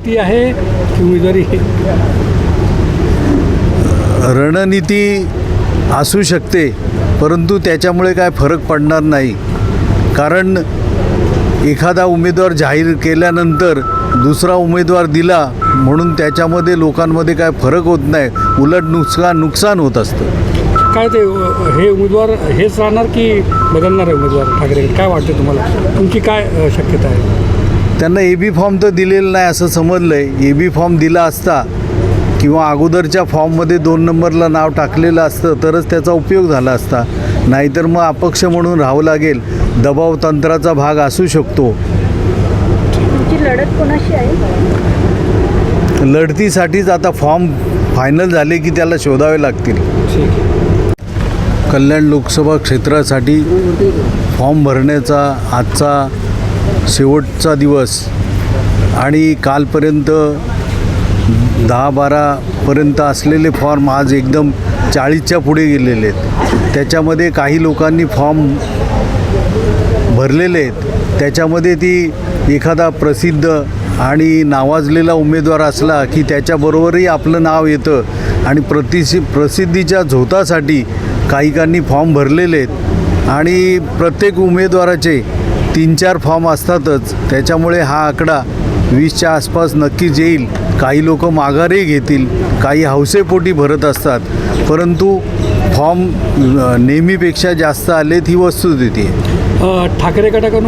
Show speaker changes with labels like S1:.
S1: ती आहे की उमेदवारी?
S2: रणनीती असू शकते, परंतु त्याच्यामुळे काय फरक पडणार नाही. कारण एखादा उमेदवार जाहीर केल्यानंतर दुसरा उमेदवार दिला म्हणून त्याच्यामध्ये लोकांमध्ये काय फरक होत नाही, उलट नुकसान होत असतं.
S1: काय ते हे उमेदवार हेच राहणार की बदलणार आहे उमेदवार ठाकरे? काय वाटते तुम्हाला? तुमची काय शक्यता आहे?
S2: त्यांना ए बी फॉर्म तर दिलेला नाही असं समजलं आहे. ए बी फॉर्म दिला असता किंवा अगोदरच्या फॉर्ममध्ये 2 नंबरला नाव टाकलेलं असतं तरच त्याचा उपयोग झाला असता. नाहीतर मग अपक्ष म्हणून राहावं लागेल. दबाव तंत्राचा भाग असू शकतो.
S3: तुमची लढत कोणाशी आहे?
S2: लढतीसाठीच आता फॉर्म फायनल झाले की त्याला शोधावे लागतील.
S1: ठीक आहे.
S2: कल्याण लोकसभा क्षेत्रासाठी फॉर्म भरण्याचा आजचा शेवटचा दिवस आणि कालपर्यंत 10-12पर्यंत असलेले फॉर्म आज एकदम 40च्या पुढे गेलेले आहेत. त्याच्यामध्ये काही लोकांनी फॉर्म भरलेले आहेत. त्याच्यामध्ये ती एखादा प्रसिद्ध आणि नावाजलेला उमेदवार असला की त्याच्याबरोबरही आपलं नाव येतं आणि प्रसिद्धीच्या झोतासाठी काहीकांनी फॉर्म भरलेले आहेत आणि प्रत्येक उमेदवाराचे 3-4 फॉर्म असतातच. त्याच्यामुळे हा आकडा 20च्या आसपास नक्कीच येईल. काही लोक माघारही घेतील, काही हौसेपोटी भरत असतात, परंतु फॉर्म नेहमीपेक्षा जास्त आलेत ही वस्तुस्थिती आहे.
S1: ठाकरे गटाकडून